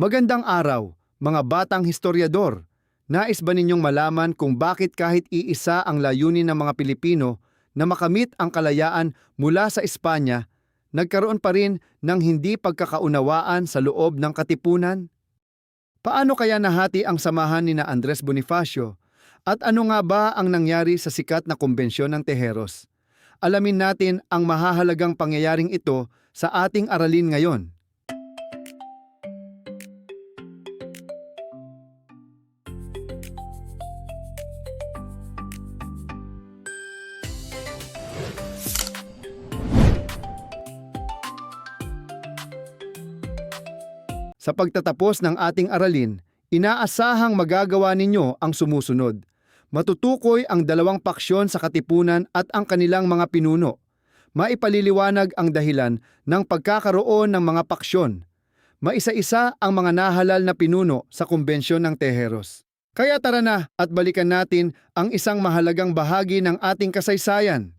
Magandang araw, mga batang historyador. Nais ba ninyong malaman kung bakit kahit iisa ang layunin ng mga Pilipino na makamit ang kalayaan mula sa Espanya, nagkaroon pa rin ng hindi pagkakaunawaan sa loob ng katipunan? Paano kaya nahati ang samahan ni na Andres Bonifacio? At ano nga ba ang nangyari sa sikat na kumbensyon ng Tejeros? Alamin natin ang mahahalagang pangyayaring ito sa ating aralin ngayon. Sa pagtatapos ng ating aralin, inaasahang magagawa ninyo ang sumusunod. Matutukoy ang dalawang paksyon sa katipunan at ang kanilang mga pinuno. Maipaliliwanag ang dahilan ng pagkakaroon ng mga paksyon. Maisa-isa ang mga nahalal na pinuno sa kumbensyon ng Tejeros. Kaya tara na at balikan natin ang isang mahalagang bahagi ng ating kasaysayan.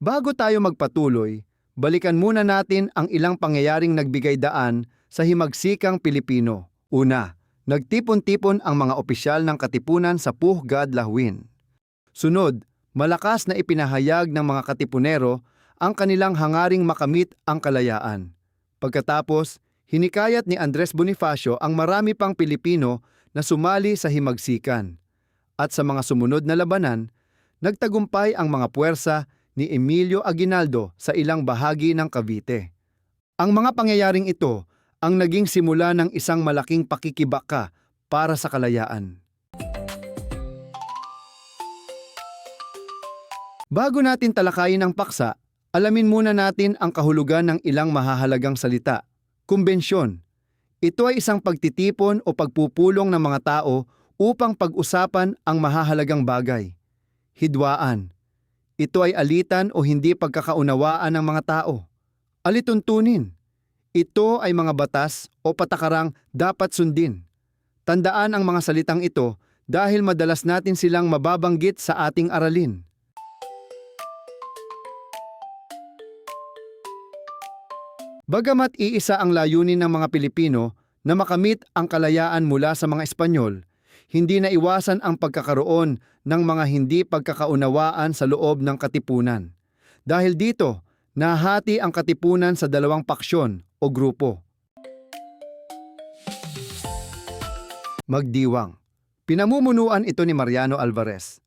Bago tayo magpatuloy, balikan muna natin ang ilang pangyayaring nagbigay daan sa himagsikang Pilipino. Una, nagtipon-tipon ang mga opisyal ng katipunan sa Puhgad, Lahwin. Sunod, malakas na ipinahayag ng mga katipunero ang kanilang hangaring makamit ang kalayaan. Pagkatapos, hinikayat ni Andres Bonifacio ang marami pang Pilipino na sumali sa himagsikan. At sa mga sumunod na labanan, nagtagumpay ang mga puwersa ni Emilio Aguinaldo sa ilang bahagi ng Cavite. Ang mga pangyayaring ito ang naging simula ng isang malaking pakikibaka para sa kalayaan. Bago natin talakayin ang paksa, alamin muna natin ang kahulugan ng ilang mahahalagang salita. Kumbensyon. Ito ay isang pagtitipon o pagpupulong ng mga tao upang pag-usapan ang mahahalagang bagay. Hidwaan. Ito ay alitan o hindi pagkakaunawaan ng mga tao. Alituntunin. Ito ay mga batas o patakarang dapat sundin. Tandaan ang mga salitang ito dahil madalas natin silang mababanggit sa ating aralin. Bagamat iisa ang layunin ng mga Pilipino na makamit ang kalayaan mula sa mga Espanyol, hindi na iwasan ang pagkakaroon ng mga hindi pagkakaunawaan sa loob ng katipunan. Dahil dito, nahati ang katipunan sa dalawang paksyon o grupo. Magdiwang. Pinamumunuan ito ni Mariano Alvarez.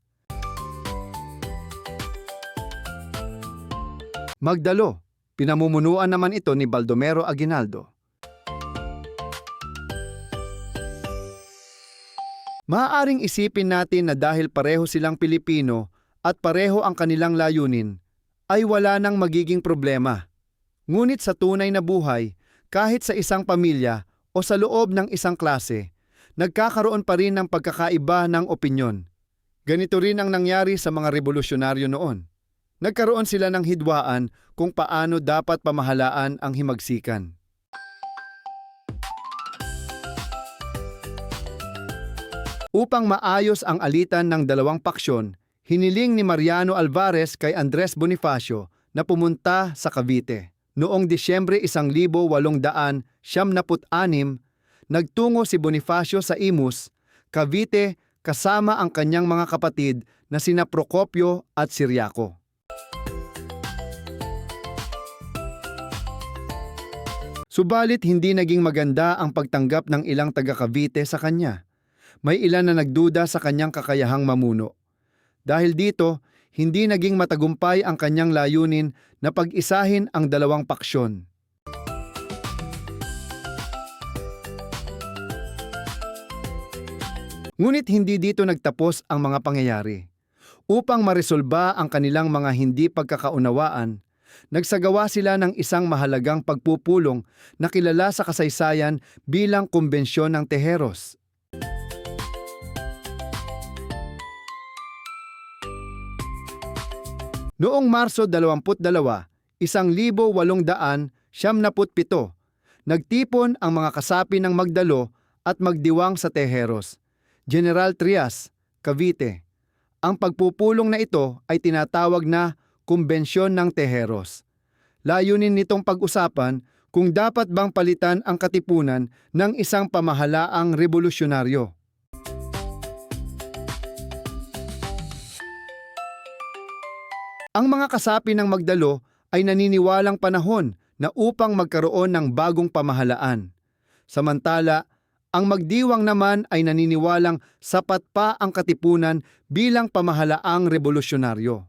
Magdalo. Pinamumunuan naman ito ni Baldomero Aguinaldo. Maaaring isipin natin na dahil pareho silang Pilipino at pareho ang kanilang layunin, ay wala nang magiging problema. Ngunit sa tunay na buhay, kahit sa isang pamilya o sa loob ng isang klase, nagkakaroon pa rin ng pagkakaiba ng opinyon. Ganito rin ang nangyari sa mga revolusyonaryo noon. Nagkaroon sila ng hidwaan kung paano dapat pamahalaan ang himagsikan. Upang maayos ang alitan ng dalawang paksyon, hiniling ni Mariano Alvarez kay Andres Bonifacio na pumunta sa Cavite. Noong Disyembre 1896, nagtungo si Bonifacio sa Imus, Cavite kasama ang kanyang mga kapatid na sina Procopio at Ciriaco. Subalit hindi naging maganda ang pagtanggap ng ilang taga-Cavite sa kanya. May ilan na nagduda sa kanyang kakayahang mamuno. Dahil dito, hindi naging matagumpay ang kanyang layunin na pag-isahin ang dalawang paksyon. Ngunit hindi dito nagtapos ang mga pangyayari. Upang maresolba ang kanilang mga hindi pagkakaunawaan, nagsagawa sila ng isang mahalagang pagpupulong na kilala sa kasaysayan bilang Kumbensyon ng Tejeros. Noong Marso 22, 1897, nagtipon ang mga kasapi ng Magdalo at Magdiwang sa Tejeros. General Trias, Cavite. Ang pagpupulong na ito ay tinatawag na Kumbensyon ng Tejeros. Layunin nitong pag-usapan kung dapat bang palitan ang katipunan ng isang pamahalaang revolusyonaryo. Ang mga kasapi ng Magdalo ay naniniwalang panahon na upang magkaroon ng bagong pamahalaan. Samantala, ang Magdiwang naman ay naniniwalang sapat pa ang katipunan bilang pamahalaang revolusyonaryo.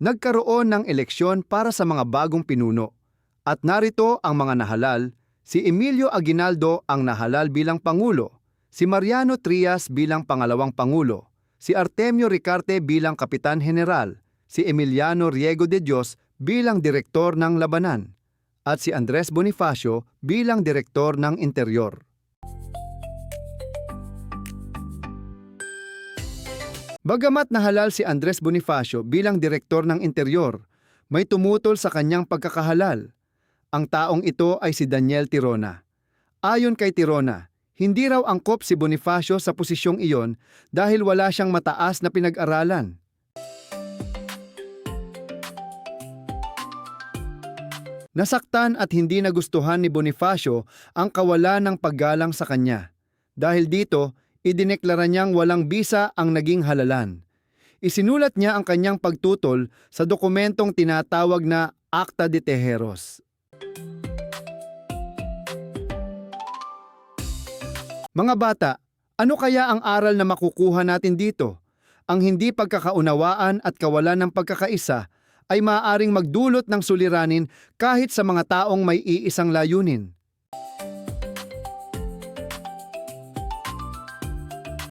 Nagkaroon ng eleksyon para sa mga bagong pinuno at narito ang mga nahalal. Si Emilio Aguinaldo ang nahalal bilang Pangulo, si Mariano Trias bilang Pangalawang Pangulo, si Artemio Ricarte bilang Kapitan General, si Emiliano Riego de Dios bilang Direktor ng Labanan, at si Andres Bonifacio bilang Direktor ng Interior. Bagamat nahalal si Andres Bonifacio bilang Direktor ng Interior, may tumutol sa kanyang pagkakahalal. Ang taong ito ay si Daniel Tirona. Ayon kay Tirona, hindi raw angkop si Bonifacio sa posisyong iyon dahil wala siyang mataas na pinag-aralan. Nasaktan at hindi nagustuhan ni Bonifacio ang kawalan ng paggalang sa kanya. Dahil dito, idineklara niyang walang bisa ang naging halalan. Isinulat niya ang kanyang pagtutol sa dokumentong tinatawag na Acta de Tejeros. Mga bata, ano kaya ang aral na makukuha natin dito? Ang hindi pagkakaunawaan at kawalan ng pagkakaisa ay maaaring magdulot ng suliranin kahit sa mga taong may iisang layunin.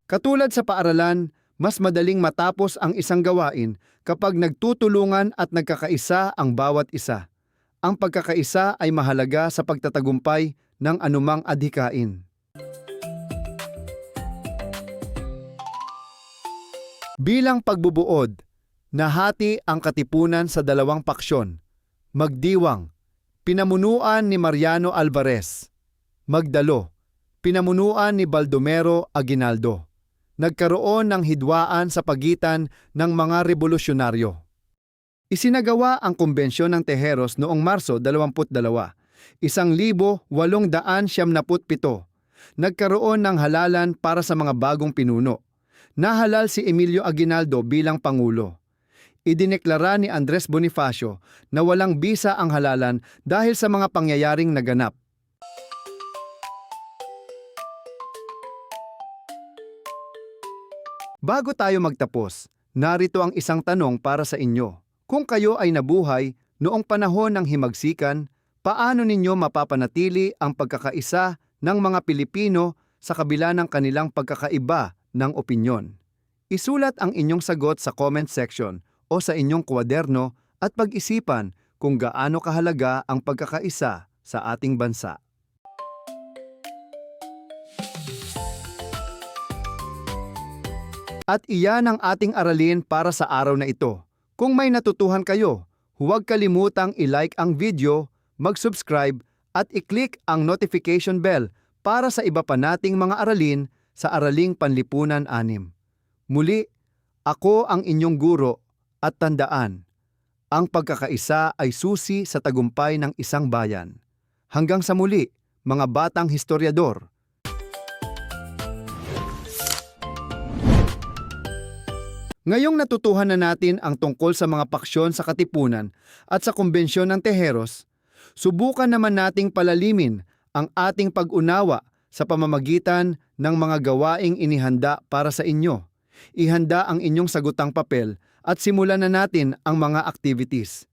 Katulad sa paaralan, mas madaling matapos ang isang gawain kapag nagtutulungan at nagkakaisa ang bawat isa. Ang pagkakaisa ay mahalaga sa pagtatagumpay ng anumang adhikain. Bilang pagbubuod, nahati ang katipunan sa dalawang paksyon. Magdiwang, pinamunuan ni Mariano Alvarez. Magdalo, pinamunuan ni Baldomero Aguinaldo. Nagkaroon ng hidwaan sa pagitan ng mga revolusyonaryo. Isinagawa ang Kumbensyon ng Tejeros noong Marso 22, 1897. Nagkaroon ng halalan para sa mga bagong pinuno. Nahalal si Emilio Aguinaldo bilang Pangulo. Idineklara ni Andres Bonifacio na walang bisa ang halalan dahil sa mga pangyayaring naganap. Bago tayo magtapos, narito ang isang tanong para sa inyo. Kung kayo ay nabuhay noong panahon ng himagsikan, paano ninyo mapapanatili ang pagkakaisa ng mga Pilipino sa kabila ng kanilang pagkakaiba ng opinyon? Isulat ang inyong sagot sa comment section o sa inyong kwaderno at pag-isipan kung gaano kahalaga ang pagkakaisa sa ating bansa. At iyan ang ating aralin para sa araw na ito. Kung may natutuhan kayo, huwag kalimutang i-like ang video, mag-subscribe at i-click ang notification bell para sa iba pa nating mga aralin sa Araling Panlipunan 6. Muli, ako ang inyong guro at tandaan, ang pagkakaisa ay susi sa tagumpay ng isang bayan. Hanggang sa muli, mga batang historyador. Ngayong natutuhan na natin ang tungkol sa mga paksyon sa katipunan at sa Kumbensyon ng Tejeros, subukan naman nating palalimin ang ating pag-unawa sa pamamagitan ng mga gawaing inihanda para sa inyo. Ihanda ang inyong sagutang papel at simulan na natin ang mga activities.